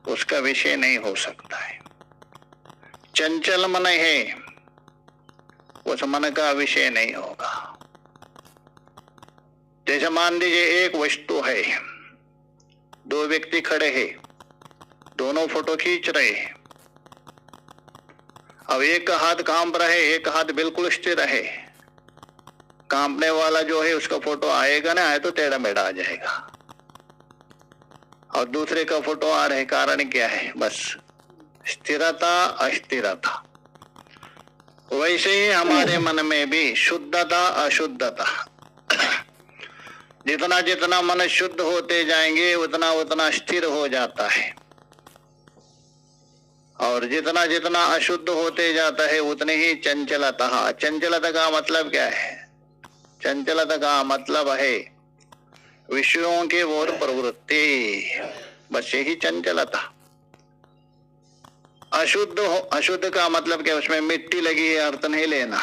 उसका विषय नहीं हो सकता है। चंचल मन है, उस मन का विषय नहीं होगा। जैसे मान लीजिए एक वस्तु है, दो व्यक्ति खड़े हैं, दोनों फोटो खींच रहे हैं। अब एक का हाथ कांप रहा है, एक हाथ बिल्कुल स्थिर है। कांपने वाला जो है उसका फोटो आएगा ना, आए तो टेढ़ा मेढ़ा आ जाएगा, और दूसरे का फोटो आ रहे, कारण क्या है? बस स्थिरता अस्थिरता। वैसे ही हमारे मन में भी शुद्धता अशुद्धता, जितना जितना मन शुद्ध होते जाएंगे उतना उतना स्थिर हो जाता है, और जितना जितना अशुद्ध होते जाता है उतनी ही चंचलता। चंचलता का मतलब क्या है? चंचलता का मतलब है विषयों के ओर प्रवृत्ति, बस यही चंचलता। अशुद्ध का मतलब क्या? उसमें मिट्टी लगी है, अर्थ नहीं लेना।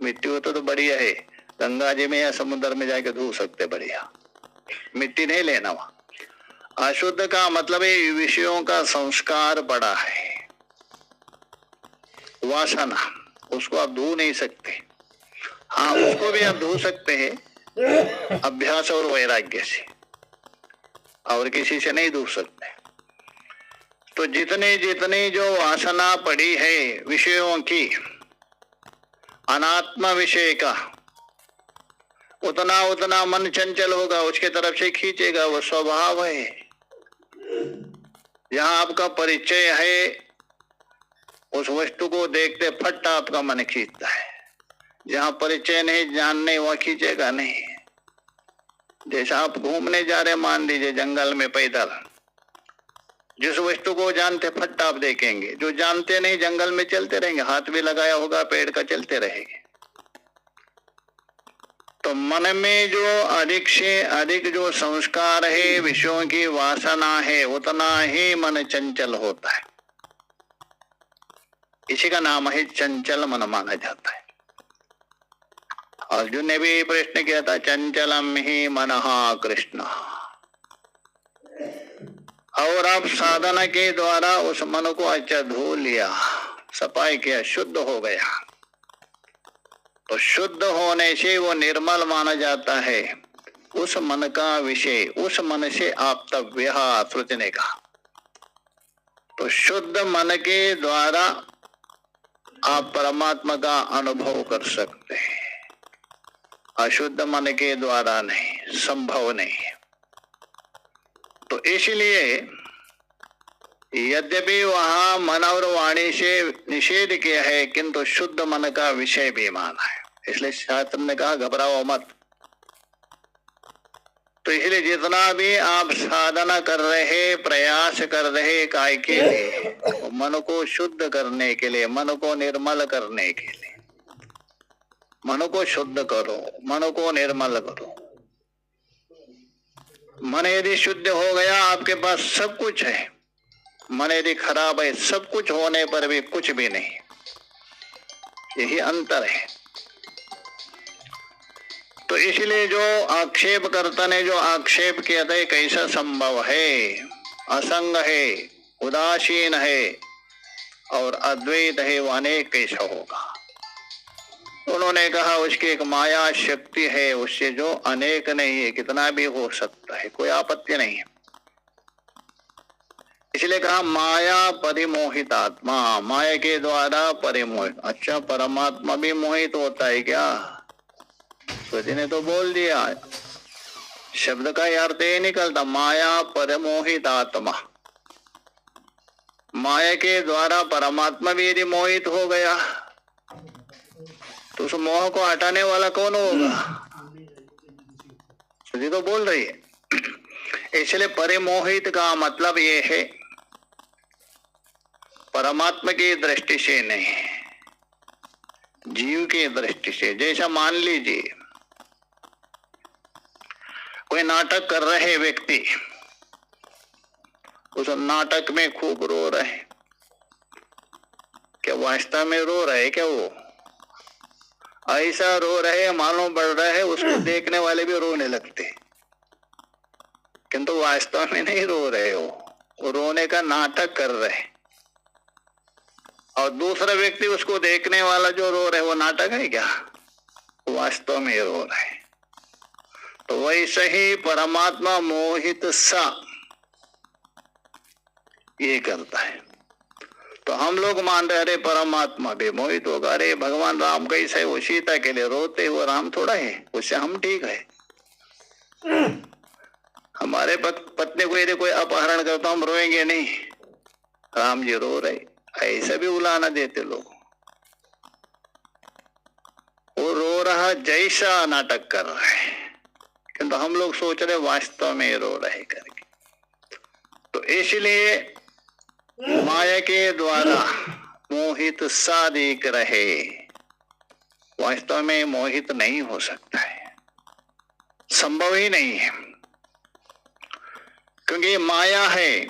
मिट्टी हो तो बढ़िया है, गंगा जी में या समुद्र में जाके धो सकते, बढ़िया, मिट्टी नहीं लेना वहां। अशुद्ध का मतलब है विषयों का संस्कार बड़ा है, वासना, उसको आप धो नहीं सकते। हाँ, उसको भी आप धो सकते हैं अभ्यास और वैराग्य से, और किसी से नहीं धो सकते। तो जितने जितने जो वासना पड़ी है विषयों की, अनात्मा विषय का, उतना उतना मन चंचल होगा, उसके तरफ से खींचेगा, वो स्वभाव है। जहां आपका परिचय है उस वस्तु को देखते फट आपका मन खींचता है, जहां परिचय नहीं, जानने, वह खींचेगा नहीं। जैसा आप घूमने जा रहे, मान लीजिए जंगल में पैदल, जिस वस्तु को जानते फट आप देखेंगे, जो जानते नहीं जंगल में चलते रहेंगे, हाथ भी लगाया होगा पेड़ का, चलते रहेंगे। तो मन में जो अधिक से अधिक जो संस्कार है, विषयों की वासना है, उतना ही मन चंचल होता है। इसी का नाम है चंचल मन माना जाता है। अर्जुन ने भी प्रश्न किया था, चंचलम ही मनहा कृष्ण। और आप साधना के द्वारा उस मन को अच्छा धो लिया, सफाई किया, शुद्ध हो गया। तो शुद्ध होने से वो निर्मल माना जाता है। उस मन का विषय, उस मन से आप्तव्य, श्रुति ने कहा। तो शुद्ध मन के द्वारा आप परमात्मा का अनुभव कर सकते हैं, अशुद्ध मन के द्वारा नहीं, संभव नहीं। तो इसलिए यद्यपि वहां मन और वाणी से निषेध किया है, किंतु शुद्ध मन का विषय भी माना है। इसलिए शास्त्र ने कहा घबराओ मत। तो इसलिए जितना भी आप साधना कर रहे, प्रयास कर रहे, काय के लिए? मन को शुद्ध करने के लिए, मन को निर्मल करने के लिए। मन को शुद्ध करो, मन को निर्मल करो। मन यदि शुद्ध हो गया, आपके पास सब कुछ है। मन यदि खराब है, सब कुछ होने पर भी कुछ भी नहीं। यही अंतर है। तो इसलिए जो आक्षेपकर्ता ने जो आक्षेप किया था, कैसा संभव है, असंग है, उदासीन है और अद्वैत है, वो अनेक कैसा होगा? उन्होंने कहा उसकी एक माया शक्ति है, उससे जो अनेक नहीं है, कितना भी हो सकता है, कोई आपत्ति नहीं है। इसलिए कहा माया परिमोहित आत्मा, माया के द्वारा परिमोहित। अच्छा, परमात्मा भी मोहित होता है क्या? तो ने तो बोल दिया, शब्द का अर्थ ये निकलता, माया परमोहित आत्मा। माया के द्वारा परमात्मा भी यदि मोहित हो गया तो उस मोह को हटाने वाला कौन होगा? जी तो बोल रही है। इसलिए परिमोहित का मतलब ये है परमात्मा की दृष्टि से नहीं, जीव की दृष्टि से। जैसा मान लीजिए कोई नाटक कर रहे व्यक्ति, उस नाटक में खूब रो रहे, क्या वास्तव में रो रहे? क्या वो ऐसा रो रहे मालूम पड़ रहा है, उसको देखने वाले भी रोने लगते, किंतु वास्तव में नहीं रो रहे हो। वो रोने का नाटक कर रहे हैं, और दूसरा व्यक्ति उसको देखने वाला जो रो रहे वो नाटक है क्या? वास्तव में रो रहे हैं। तो वैसे ही परमात्मा मोहित सा ये करता है। तो हम लोग मान रहे अरे परमात्मा भी मोहित होगा, अरे भगवान राम कैसे वो सीता के लिए रोते, वो राम थोड़ा है, उससे हम ठीक है। हमारे पत्नी को यदि कोई अपहरण करता हम रोएंगे नहीं, राम जी रो रहे, ऐसा भी उलाना देते लोग। वो रो रहा जैसा नाटक कर रहा है, किंतु हम लोग सोच रहे वास्तव में रो रहे करके। तो इसलिए माया के द्वारा मोहित सा दिख रहे, वास्तव में मोहित नहीं हो सकता है, संभव ही नहीं है, क्योंकि माया है।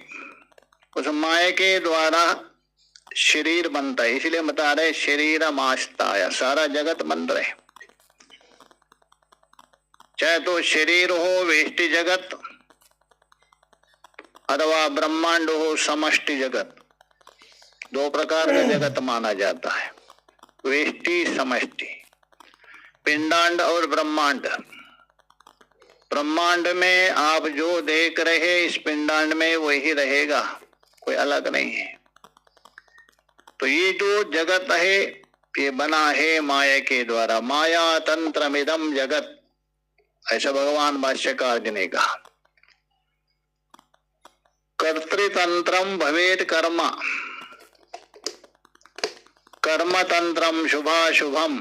उस माया के द्वारा शरीर बनता है, इसलिए बता रहे शरीर मास्ताया, सारा जगत बन रहे, चाहे तो शरीर हो वेष्टि जगत अथवा ब्रह्मांड हो समष्टि जगत। दो प्रकार का जगत माना जाता है, वेष्टि समष्टि, पिंडांड और ब्रह्मांड। ब्रह्मांड में आप जो देख रहे इस पिंडांड में वही रहेगा, कोई अलग नहीं है। तो ये जो जगत है ये बना है माया के द्वारा, माया तंत्रमिदं जगत, ऐसा भगवान भाष्यकार जी ने कहा। कर्तृतंत्रम भवेत कर्म, कर्मतंत्रम शुभाशुभम,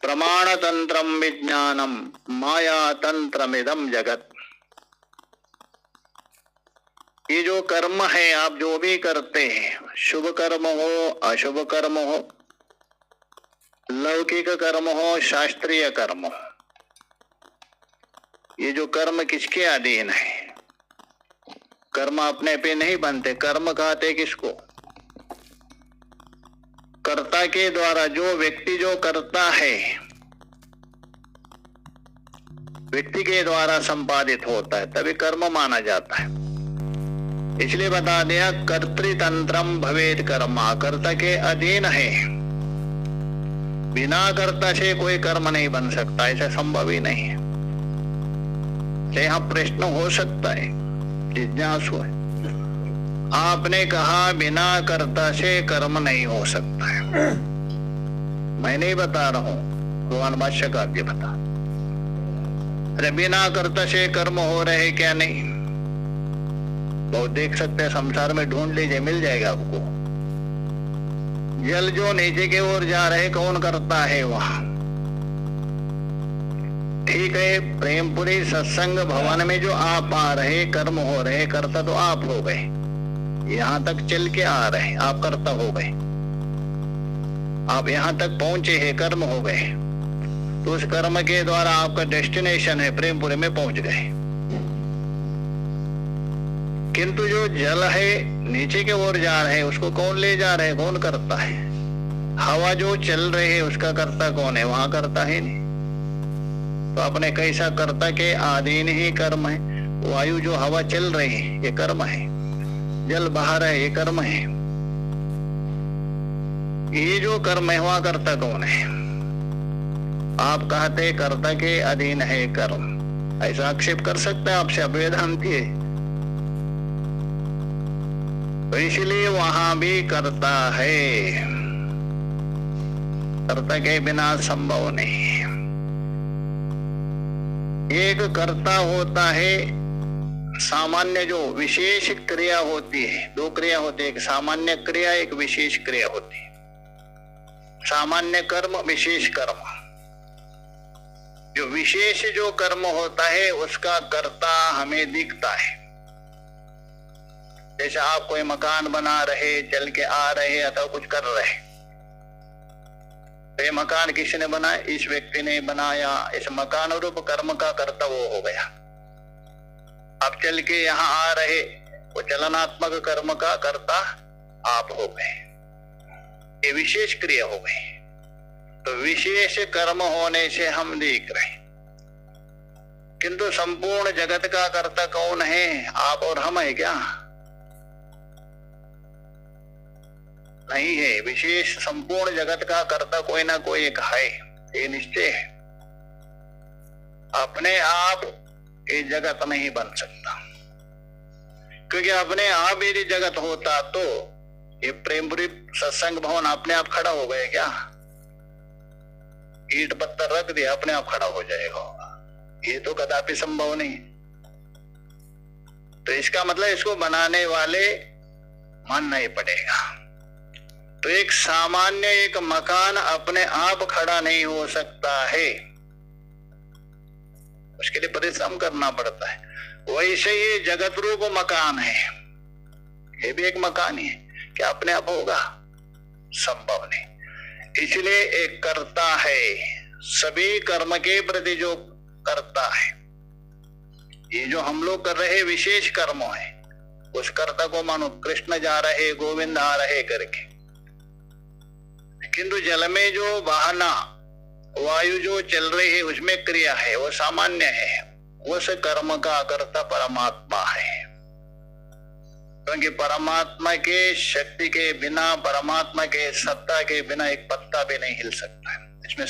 प्रमाणतंत्रम विज्ञानम, मायातंत्रमिदं जगत। ये जो कर्म है आप जो भी करते हैं, शुभ कर्म हो अशुभ कर्म हो, लौकिक कर्म हो शास्त्रीय कर्म हो, ये जो कर्म किसके अधीन है? कर्म अपने पे नहीं बनते, कर्म कहते किसको? कर्ता के द्वारा। जो व्यक्ति जो करता है व्यक्ति के द्वारा संपादित होता है, तभी कर्म माना जाता है। इसलिए बता दिया कर्तृतंत्रम भवेत कर्मा, कर्ता के अधीन है, बिना कर्ता से कोई कर्म नहीं बन सकता, ऐसा संभव ही नहीं है। यहाँ प्रश्न हो सकता है, जिज्ञासु है, आपने कहा बिना कर्ता से कर्म नहीं हो सकता है, मैं नहीं बता रहा हूं, भगवान भाष्यकार जी बता। अरे बिना कर्ता से कर्म हो रहे क्या? नहीं, बहुत देख सकते हैं, संसार में ढूंढ लीजिए मिल जाएगा आपको। जल जो नीचे की ओर जा रहे कौन करता है वहां? ठीक है, प्रेमपुरी सत्संग भवन में जो आप आ रहे कर्म हो रहे, कर्ता तो आप हो गए, यहाँ तक चल के आ रहे आप कर्ता हो गए, आप यहाँ तक पहुंचे हैं कर्म हो गए, तो उस कर्म के द्वारा आपका डेस्टिनेशन है प्रेमपुरी में पहुंच गए। किंतु जो जल है नीचे की ओर जा रहे उसको कौन ले जा रहे, कौन करता है? हवा जो चल रही है उसका कर्ता कौन है? वहां करता है नहीं, तो अपने कैसा कर्ता के अधीन ही कर्म है। वायु जो हवा चल रही है ये कर्म है, जल बहा रहा है ये कर्म है। ये जो कर्म है वहां कर्ता कौन है? आप कहते कर्ता के अधीन है कर्म, ऐसा आक्षेप कर सकते हैं आपसे, अवेदांती है। तो इसलिए वहां भी कर्ता है, कर्ता के बिना संभव नहीं। एक कर्ता होता है, सामान्य जो विशेष क्रिया होती है, दो क्रिया होती है, एक सामान्य क्रिया एक विशेष क्रिया होती है। सामान्य कर्म विशेष कर्म, जो विशेष जो कर्म होता है उसका कर्ता हमें दिखता है। जैसे आप कोई मकान बना रहे, चल के आ रहे अथवा कुछ कर रहे, तो ये मकान किसने बनाया? इस व्यक्ति ने बनाया, इस मकान रूप कर्म का कर्ता वो हो गया। आप चल के यहाँ आ रहे, वो चलनात्मक कर्म का कर्ता आप हो गए, ये विशेष क्रिया हो गई। तो विशेष कर्म होने से हम देख रहे, किंतु संपूर्ण जगत का कर्ता कौन है? आप और हम है क्या? नहीं है। विशेष संपूर्ण जगत का कर्ता कोई ना कोई एक है, ये निश्चय है। अपने आप ये जगत नहीं बन सकता, क्योंकि अपने आप यदि जगत होता तो ये प्रेमपुरी सत्संग भवन अपने आप खड़ा हो गए क्या? ईंट पत्थर रख दिया अपने आप खड़ा हो जाएगा? ये तो कदापि संभव नहीं। तो इसका मतलब इसको बनाने वाले मानना ही पड़ेगा। तो एक सामान्य एक मकान अपने आप खड़ा नहीं हो सकता है, उसके लिए परिश्रम करना पड़ता है। वैसे ही जगत रूप मकान है, ये भी एक मकान ही है, क्या अपने आप होगा? संभव नहीं। इसलिए एक कर्ता है, सभी कर्म के प्रति जो करता है। ये जो हम लोग कर रहे विशेष कर्म है, उस कर्ता को मानो कृष्ण जा रहे, गोविंद आ रहे करके। किंतु जल में जो बहाना, वायु जो चल रही है, उसमें क्रिया है, वो सामान्य है। उस कर्म का कर्ता परमात्मा है, क्योंकि परमात्मा के शक्ति के बिना, परमात्मा के सत्ता के बिना एक पत्ता भी नहीं हिल सकता है। इसमें